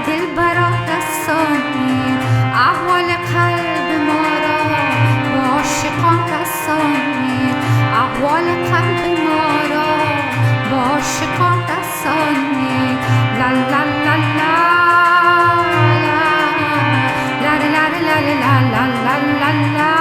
دلبران رسانید احوال قلب ما را با عاشقان رسانید احوال قلب ما را با عاشقان رسانید لا لا لا لا لا لا لا لا لا لا لا لا لا.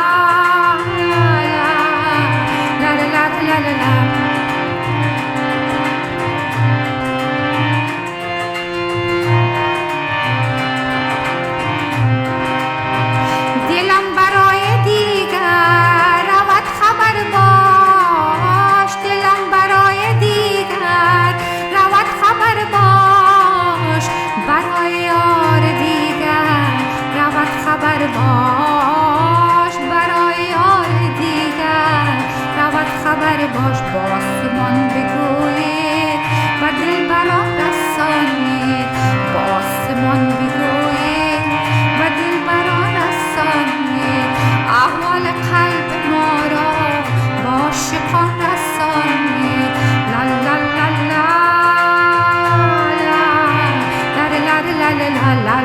دلم برای دیگر رود خبر باش دلم برای دیگر رود خبر باش برای یار دیگر رود خبر باش برای یار دیگر رود خبر باش با آسمان بگویید و دلبران رسانید با آسمان بگویید و دلبران رسانید احوال قلب ما را با عاشقان رسانید لا لا لا لا لا لا لا لا لا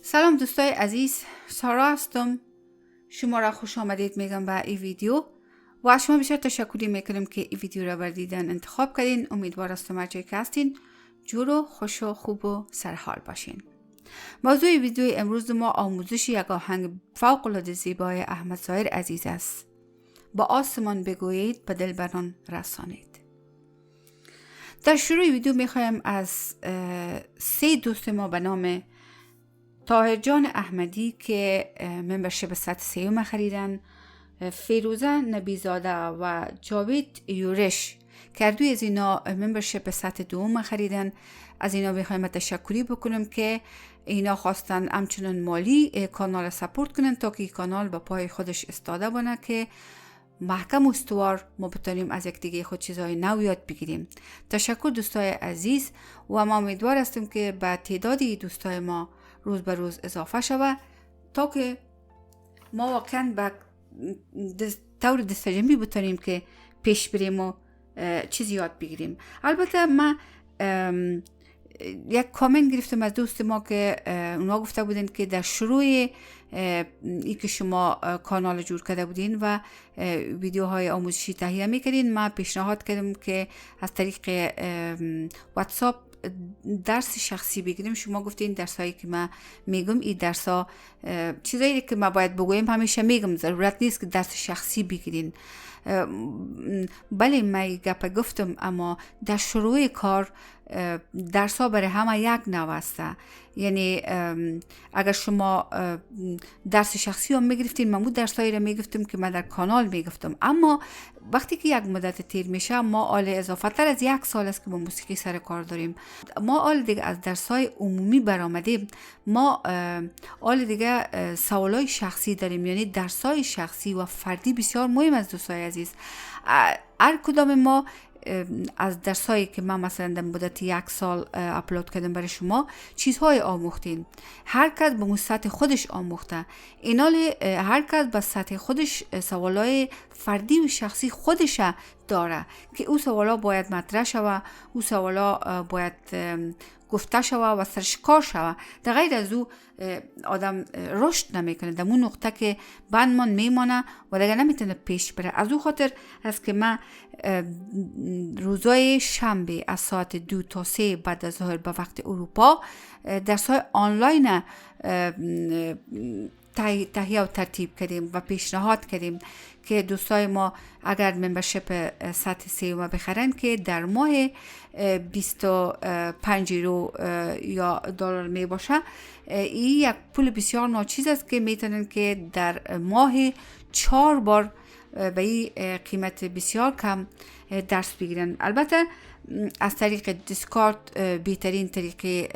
سلام دوستای عزیز، سارا هستم. شما را خوش آمدید میگم به این ویدیو و از شما بسیار تشکر میکنم که این ویدیو را بر دیدن انتخاب کردین. امیدوار هستم هر جایی که هستین جور و خوش و خوب و سرحال باشین. موضوع ویدیو امروز ما آموزش یک آهنگ فوق العاده زیبای احمد ظاهر عزیز است. با آسمان بگویید به دلبران رسانید. در شروع ویدیو میخوایم از 3 دوست ما به نام طاهر جان احمدی که ممبرشیپ سطح 3 خریدن، فیروزه نبیزاده و جاوید یورش که دوی از اینا ممبرشیپ سطح 2 خریدن، از اینا میخوایم تشکری بکنم که اینا خواستن همچنان مالی کانال سپورت کنن تا که کانال با پای خودش استاده بانه که محکم استوار ما بتونیم از یک دیگه خود چیزهای نو یاد بگیریم. تشکر دوستای عزیز و ما امیدوار هستیم که به تعدادی دوستای ما روز به روز اضافه شود تا که ما واقعا به طور دستجمعی بتونیم که پیش بریم و چیزی یاد بگیریم. البته من یک کامنت گرفتم از دوست ما که اونا گفته بودن که در شروع ای که شما کانال جور کرده بودین و ویدیوهای آموزشی تهیه میکردین، من پیشنهاد کردم که از طریق واتساپ درس شخصی بگیریم. شما گفتین درس هایی که من میگم این درس ها چیزایی که من باید بگویم همیشه میگم، ضرورت نیست که درس شخصی بگیرین. بله من گپ گفتم، اما در شروع کار درس ها برای همه یک نوع است. یعنی اگر شما درس شخصی هم میگرفتین، من درس هایی را میگفتم که من در کانال میگفتم، اما وقتی که یک مدت تیر میشه ما آل اضافه تر از 1 سال است که با موسیقی سر کار داریم، ما آل دیگه از درس های عمومی برآمدیم، ما آل دیگه سوالای شخصی داریم، یعنی درس های شخصی و فردی بسیار مهم از دوستای عزیز. هر کدام ما از درسایی که من مثلا در مدت 1 سال اپلود کردم برای شما چیزهای آموختین، هر کس به سطح خودش آموخته، اینال هر کس به سطح خودش سوالای فردی و شخصی خودش داره که او سوالا باید مطرح شوه، او سوالا باید گفته شوه و سرش کار شوه. در غیر از او آدم رشد نمیکنه، در اون نقطه که بندمان میمانه و دیگه نمیتونه پیش بره. از او خاطر است که من روزای شنبه از ساعت 2 تا 3 بعد از ظهر به وقت اروپا درس‌های آنلاین تهیه و ترتیب کردیم و پیشنهاد کردیم که دوستای ما اگر ممبرشیپ سطح 3 بخرن که در ماه 25 یورو یا دلار می باشه، این یک پول بسیار ناچیز است که میتونن که در ماه 4 بار به این قیمت بسیار کم درس بگیرن. البته از طریق دیسکورد بهترین طریق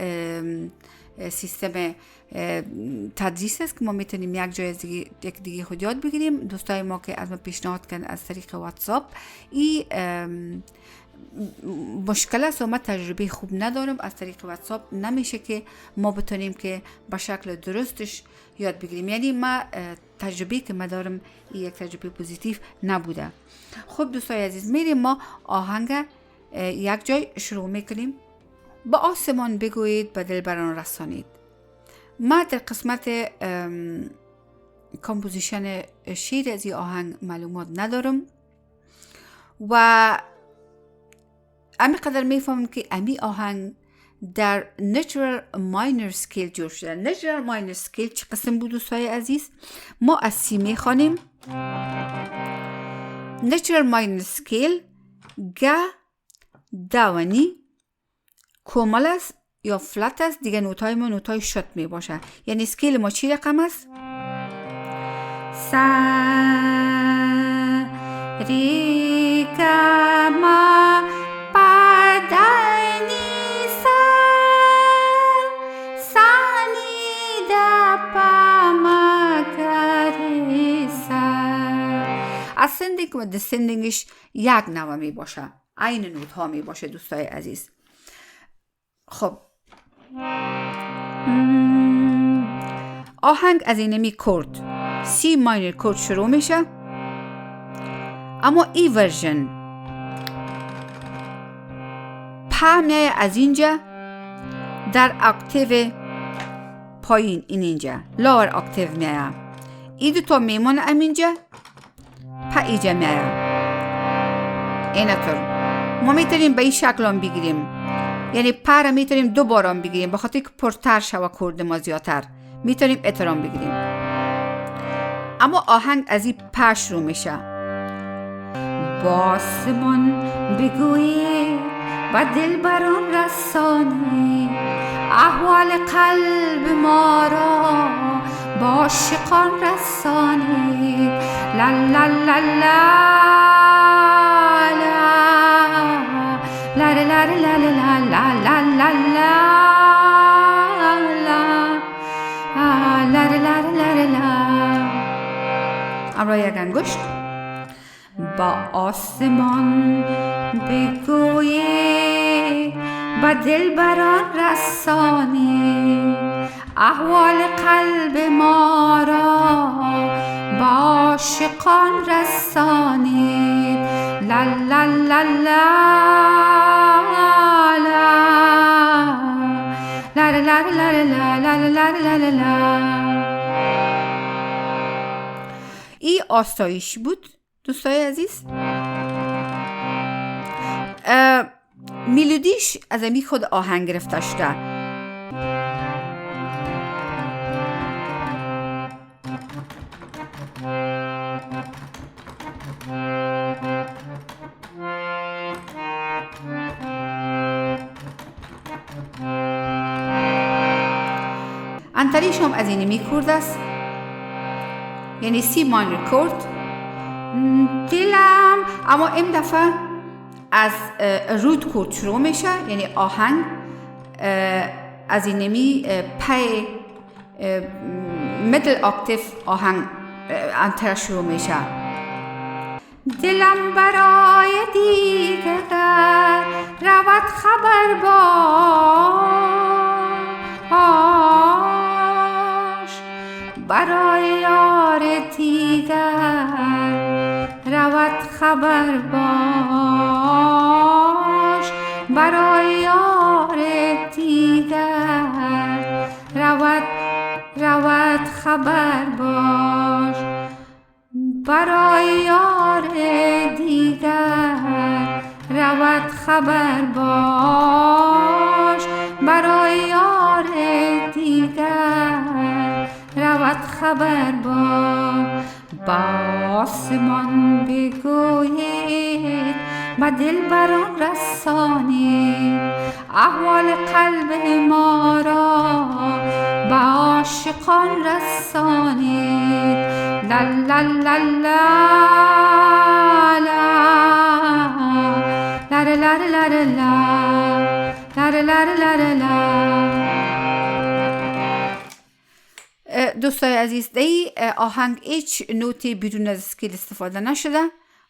سیستم تدریس است که ما میتونیم یک جای از یک دیگه خود یاد بگیریم. دوستای ما که از ما پیشنهاد کردن از طریق واتساپ این مشکل است و من تجربه خوب ندارم. از طریق واتساپ نمیشه که ما بتونیم که به شکل درستش یاد بگیریم. یعنی من تجربه که من دارم یک تجربه پوزیتیو نبوده. خب دوستای عزیز، میریم ما آهنگ یک جای شروع میکنیم. با آسمان بگویید به دلبران رسانید. من در قسمت کمپوزیشن شعر از این آهنگ معلومات ندارم و امی قدر میفهمم که امی آهنگ در natural minor scale جور شده. natural minor scale چه قسم بود دوستای عزیز؟ ما از سی میخوانیم. natural minor scale گه دوانی کومل است یا فلت است. دیگه نوتای ما نوتای شت می باشه. یعنی سکیل ما چی رقم است؟ سا ری گا ما پا دا نی سا سا نی دا پا ما گا ری سا. ascending و descendingش یک نوع می باشه. عین نوت ها می باشه دوستای عزیز. خب آهنگ از اینمی کورد سی ماینر کورد شروع میشه، اما ای ورژن پا میایه از اینجا در اکتیو پایین، اینجا لور اکتیو میایه. ای دوتا میمونه امینجا پا ایجا میایه. اینطور ما میتونیم به این شکل هم بگیریم. یعنی پر میتونیم دو بارم بگیریم، بخاطر که پرتر شوه کرد ما زیادتر میتونیم اترام بگیریم. اما آهنگ از این پر شروع میشه. با آسمان بگویید و دلبران رسانید، احوال قلب ما را با عاشقان رسانید. لا لا لا لا La la la la la la la la la la la la la. امرا یک انگشت. با آسمان بگویید با دلبران رسانید، احوال قلب ما را با عاشقان رسانید. لا لا لا لا La la la la la la la la la. این آستایش بود دوستای عزیز. میلودیش از امی خود آهنگ گرفته شده. انتریش هم از اینی می کورد است، یعنی سی ماینر کورد. دلم اما این دفعه از رود کورد شروع میشه، یعنی آهنگ از اینمی پای میدل اکتیو آهنگ انتر شروع میشه. دلم برای دیگر رود خبر باش، برای یار دیگر رود خبر باش، برای یار دیگر رود خبر باش، برای یار دیگر رود خبر باش، برای یار دیگر رود خبر باش. با آسمان بگویید و دلبران رسانید، احوال قلب ما را با عاشقان رسانید. لا لا لا لا لا لا لا لا لا لا لا. دوستای عزیز، دی آهنگ هیچ نوتی بدون از اسکیل استفاده نشده.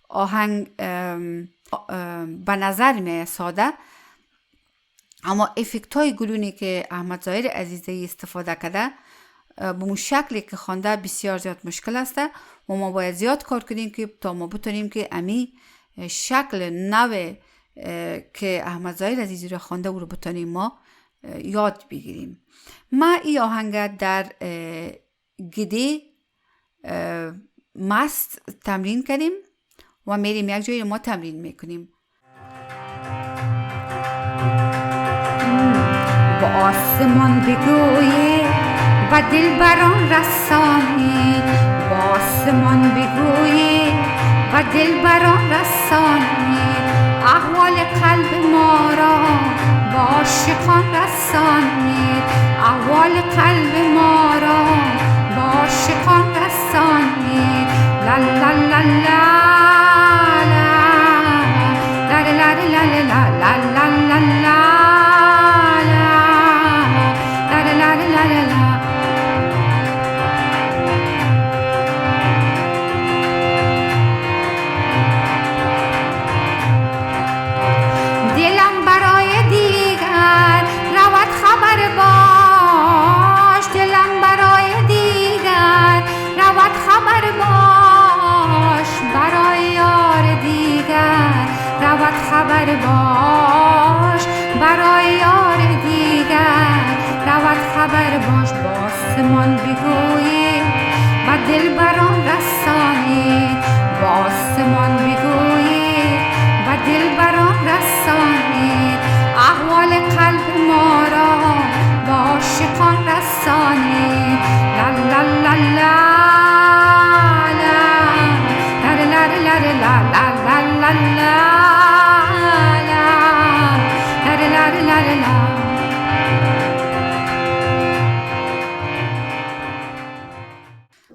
آهنگ به نظر میاد ساده، اما افکت های گلونی که احمد ظاهر عزیزی استفاده کرده به اون شکلی که خوانده بسیار زیاد مشکل است و ما باید زیاد کار کنیم که تا ما بتونیم که امی شکل نو که احمد ظاهر عزیزی رو خوانده او رو بتونیم ما یاد بگیریم. ما این آهنگ در گده مست تمرین کردیم و میریم یک جایی ما تمرین میکنیم. با آسمان بگویید و دلبران رسانید، با آسمان بگویید و دلبران رسانید، احوال قلب ما را با عاشقان رسانید، احوال قلب ما را با عاشقان رسانید. لا لا لا لا لا لا لا لا لا لا لا خبر باش برای یار دیگر، رود خبر باش با آسمان بگویید و دلبران رسانید، با آسمان بگویید و دلبران رسانید، احوال قلب ما را با عاشقان رسانید. لا لا لا لا لا لا لا لا لا لا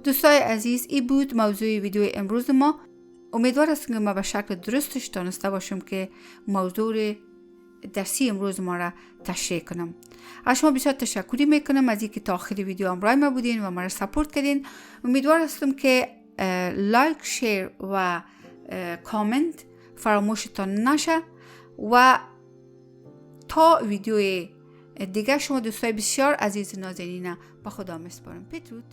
دوستای عزیز، این بود موضوع ویدیو امروز ما. امیدوار هستم که ما به شکل درستش دانسته باشم که موضوع درسی امروز ما را تشریح کنم. از شما بسیار تشکری میکنم از اینکه تا آخر ویدیو همراه ما بودین و ما را سپورت کردین. امیدوار هستم که لایک، شیر و کامنت فراموشتان نشه و تا ویدیو دیگه شما دوستای بسیار عزیز نازنین به خدا میسپارم. بدرود.